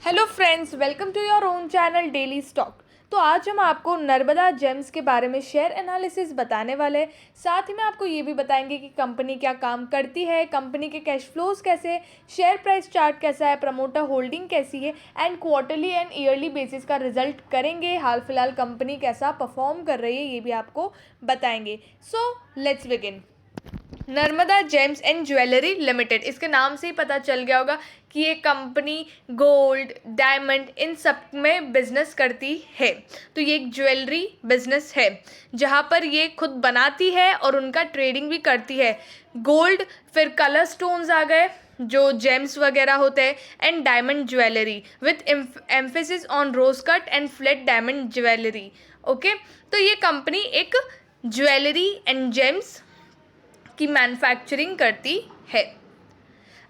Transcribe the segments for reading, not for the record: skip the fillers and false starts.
Hello friends, welcome to your own channel daily stock. तो आज हम आपको नर्मदा जेम्स के बारे में शेयर एनालिसिस बताने वाले हैं। साथ ही में आपको ये भी बताएंगे कि कंपनी क्या काम करती है, कंपनी के कैश फ्लोज कैसे हैं, शेयर प्राइस चार्ट कैसा है, प्रमोटर होल्डिंग कैसी है and quarterly and yearly basis का रिजल्ट करेंगे। हाल फिलहाल कंपनी कैसा परफॉर्म कर रही है ये भी आपको बताएंगे। So let's begin. Narmada James and jewellery limited, इसके नाम से ही पता चल गया होगा कि ये कंपनी गोल्ड, डायमंड इन सब में बिजनेस करती है। तो ये एक ज्वेलरी बिजनेस है जहाँ पर ये खुद बनाती है और उनका ट्रेडिंग भी करती है। गोल्ड, फिर कलर स्टोन्स आ गए जो जेम्स वगैरह होते हैं, and diamond jewellery with emphasis on rose cut and flat diamond jewellery. Okay, तो ये कंपनी एक ज्वेलरी एंड जेम्स की मैन्युफैक्चरिंग करती है।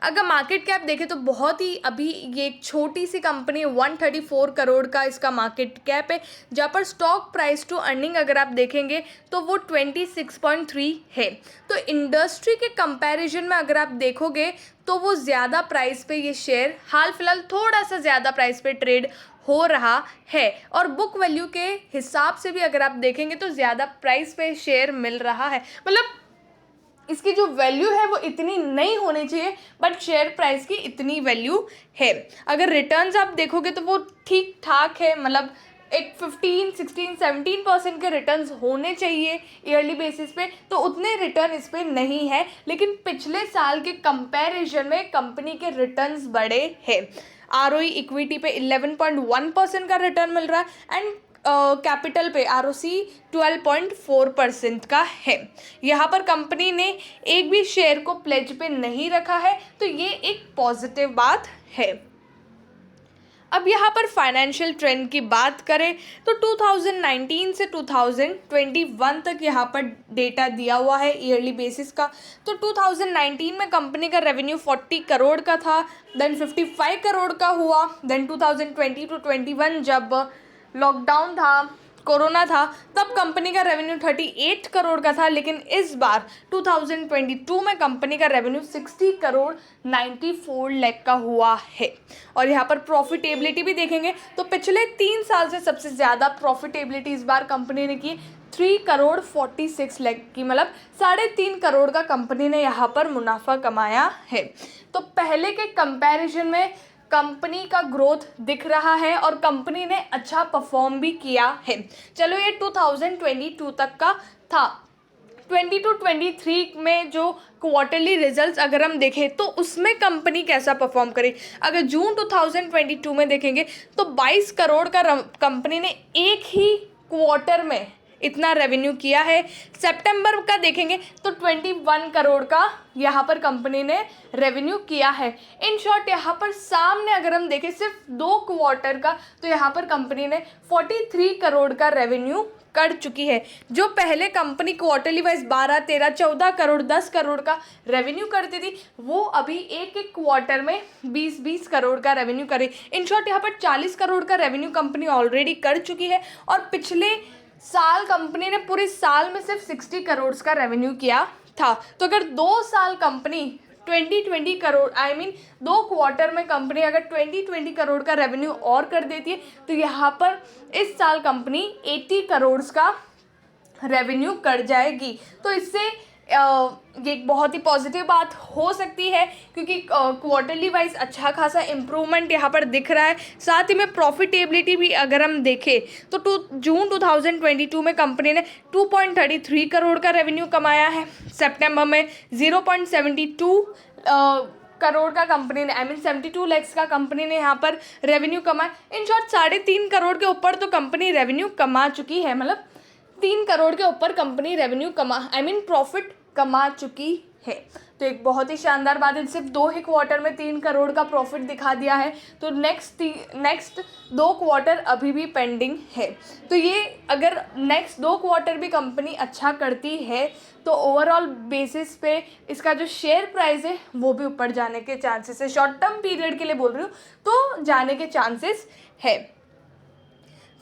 अगर मार्केट कैप देखें तो बहुत ही अभी ये एक छोटी सी कंपनी 134 करोड़ का इसका मार्केट कैप है, जहाँ पर स्टॉक प्राइस टू अर्निंग अगर आप देखेंगे तो वो 26.3 है। तो इंडस्ट्री के कंपैरिजन में अगर आप देखोगे तो वो ज़्यादा प्राइस पे ये शेयर हाल फिलहाल थोड़ा सा ज़्यादा प्राइस पे ट्रेड हो रहा है, और बुक वैल्यू के हिसाब से भी अगर आप देखेंगे तो ज़्यादा प्राइस पे शेयर मिल रहा है। मतलब इसकी जो वैल्यू है वो इतनी नहीं होनी चाहिए, बट शेयर प्राइस की इतनी वैल्यू है। अगर रिटर्न्स आप देखोगे तो वो ठीक ठाक है, मतलब एक 15, 16, 17% के रिटर्न्स होने चाहिए ईयरली बेसिस पे, तो उतने रिटर्न इस पे नहीं है। लेकिन पिछले साल के कंपैरिजन में कंपनी के रिटर्न्स बड़े हैं। आरओई इक्विटी पे 11.1% का रिटर्न मिल रहा है, एंड कैपिटल पे आरओसी 12.4% का है। यहाँ पर कंपनी ने एक भी शेयर को प्लेज पे नहीं रखा है, तो ये एक पॉजिटिव बात है। अब यहाँ पर फाइनेंशियल ट्रेंड की बात करें तो 2019 से 2021 तक यहाँ पर डेटा दिया हुआ है ईयरली बेसिस का। तो 2019 में कंपनी का रेवेन्यू 40 करोड़ का था, देन 55 करोड़ का हुआ। देन 2020 टू 21 जब लॉकडाउन था, कोरोना था, तब कंपनी का रेवेन्यू 38 करोड़ का था। लेकिन इस बार 2022 में कंपनी का रेवेन्यू 60 करोड़ 94 लाख का हुआ है। और यहाँ पर प्रॉफिटेबिलिटी भी देखेंगे तो पिछले 3 साल से सबसे ज़्यादा प्रॉफिटेबिलिटी इस बार कंपनी ने की 3 करोड़ 46 लाख की, मतलब 3.5 करोड़ का कंपनी ने यहाँ पर मुनाफा कमाया है। तो पहले के कंपैरिजन में कंपनी का ग्रोथ दिख रहा है और कंपनी ने अच्छा परफॉर्म भी किया है। चलो ये 2022 तक का था। 22-23 में जो क्वार्टरली रिजल्ट्स अगर हम देखें तो उसमें कंपनी कैसा परफॉर्म करे। अगर जून 2022 में देखेंगे तो 22 करोड़ का कंपनी ने एक ही क्वार्टर में इतना रेवेन्यू किया है। सितंबर का देखेंगे तो 21 करोड़ का यहाँ पर कंपनी ने रेवेन्यू किया है। इन शॉर्ट यहाँ पर सामने अगर हम देखें सिर्फ 2 क्वार्टर का, तो यहाँ पर कंपनी ने 43 करोड़ का रेवेन्यू कर चुकी है। जो पहले company quarterly wise 12, 13, 14 crore, 10 crore का रेवेन्यू करती थी, वो अभी एक एक क्वार्टर में 20-20 करोड़ का रेवेन्यू करे। इन शॉर्ट यहाँ पर 40 करोड़ का रेवेन्यू कंपनी ऑलरेडी कर चुकी है, और पिछले साल कंपनी ने पूरे साल में सिर्फ 60 करोड़ का रेवेन्यू किया था। तो अगर 2 साल company 20 crore, I mean 2 quarter में कंपनी अगर 20 करोड़ का रेवेन्यू और कर देती है, तो यहाँ पर इस साल कंपनी 80 करोड़ का रेवेन्यू कर जाएगी। तो इससे ये एक बहुत ही पॉजिटिव बात हो सकती है, क्योंकि क्वार्टरली वाइज अच्छा खासा इम्प्रूवमेंट यहाँ पर दिख रहा है। साथ ही में प्रॉफिटेबिलिटी भी अगर हम देखें तो जून 2022 में कंपनी ने 2.33 करोड़ का रेवेन्यू कमाया है। सितंबर में 0.72 करोड़ का कंपनी ने, आई मीन 72 लैक्स का कंपनी ने यहाँ पर रेवेन्यू कमाया। इन शॉर्ट 3.5 करोड़ के ऊपर तो कंपनी रेवेन्यू कमा चुकी है, मतलब 3 करोड़ के ऊपर कंपनी रेवेन्यू प्रॉफिट कमा चुकी है। तो एक बहुत ही शानदार बात है। सिर्फ 2 ही क्वार्टर में 3 करोड़ का प्रॉफिट दिखा दिया है, तो नेक्स्ट 2 क्वार्टर अभी भी पेंडिंग है। तो ये अगर नेक्स्ट 2 क्वार्टर भी कंपनी अच्छा करती है तो ओवरऑल बेसिस पे इसका जो शेयर प्राइस है वो भी ऊपर जाने के चांसेस है। शॉर्ट टर्म पीरियड के लिए बोल रही हूँ तो जाने के चांसेस है।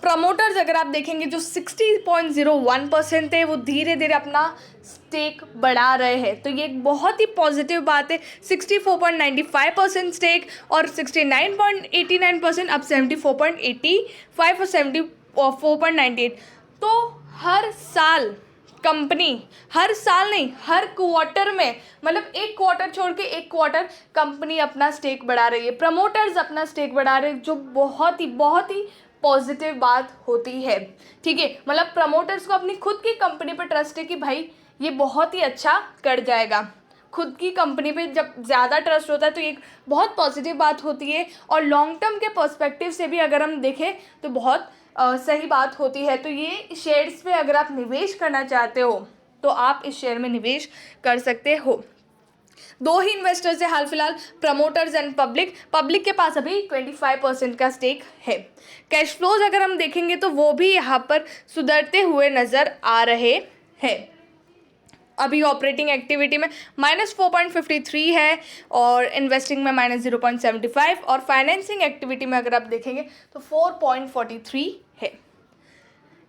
प्रमोटर्स अगर आप देखेंगे जो 60.01% थे वो धीरे धीरे अपना स्टेक बढ़ा रहे हैं, तो ये एक बहुत ही पॉजिटिव बात है। 64.95% स्टेक और 69.89%, अब 74.85 और 74.98। तो हर साल कंपनी, हर साल नहीं, हर क्वार्टर में, मतलब एक क्वार्टर छोड़ के एक क्वार्टर कंपनी अपना स्टेक बढ़ा रही है, प्रमोटर्स अपना स्टेक बढ़ा रहे हैं, जो बहुत ही पॉजिटिव बात होती है। ठीक है, मतलब प्रमोटर्स को अपनी खुद की कंपनी पर ट्रस्ट है कि भाई ये बहुत ही अच्छा कर जाएगा। खुद की कंपनी पे जब ज़्यादा ट्रस्ट होता है तो ये एक बहुत पॉजिटिव बात होती है, और लॉन्ग टर्म के पर्सपेक्टिव से भी अगर हम देखें तो बहुत सही बात होती है। तो ये शेयर्स पे अगर आप निवेश करना चाहते हो तो आप इस शेयर में निवेश कर सकते हो। दो ही इन्वेस्टर्स है हाल फिलहाल, प्रमोटर्स एंड पब्लिक के पास अभी 25% का स्टेक है। कैश फ्लोज अगर हम देखेंगे तो वो भी यहाँ पर सुधरते हुए नज़र आ रहे हैं। अभी ऑपरेटिंग एक्टिविटी में -4.53 है, और इन्वेस्टिंग में -0.75, और फाइनेंसिंग एक्टिविटी में अगर आप देखेंगे तो 4.43 है।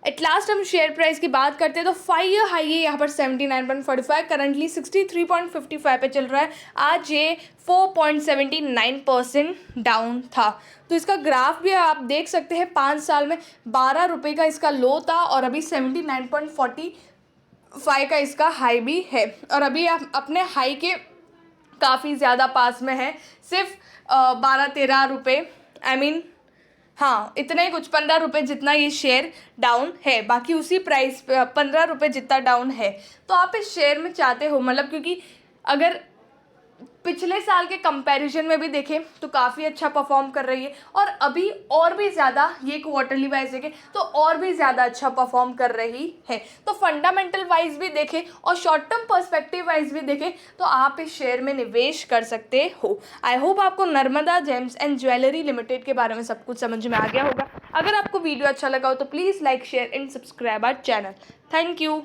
एट लास्ट हम शेयर प्राइस की बात करते हैं तो 5 ईयर हाई है यहाँ पर 79.45, करंटली 63.55 पे चल रहा है। आज ये 4.79% डाउन था। तो इसका ग्राफ भी आप देख सकते हैं, 5 साल में 12 रुपये का इसका लो था, और अभी 79.45 का इसका हाई भी है, और अभी आप अपने हाई के काफ़ी ज़्यादा पास में है, सिर्फ 12-13 रुपये, हाँ इतना ही कुछ, 15 रुपये जितना ये शेयर डाउन है, बाकी उसी प्राइस पे 15 रुपये जितना डाउन है। तो आप इस शेयर में चाहते हो, मतलब क्योंकि अगर पिछले साल के कंपैरिजन में भी देखें तो काफ़ी अच्छा परफॉर्म कर रही है, और अभी और भी ज़्यादा, ये क्वार्टरली वाइज देखें तो और भी ज़्यादा अच्छा परफॉर्म कर रही है। तो फंडामेंटल वाइज भी देखें और शॉर्ट टर्म पर्सपेक्टिव वाइज भी देखें तो आप इस शेयर में निवेश कर सकते हो। आई होप आपको Narmada James and jewellery limited के बारे में सब कुछ समझ में आ गया होगा। अगर आपको वीडियो अच्छा लगा हो तो please like, share and subscribe our channel. Thank you.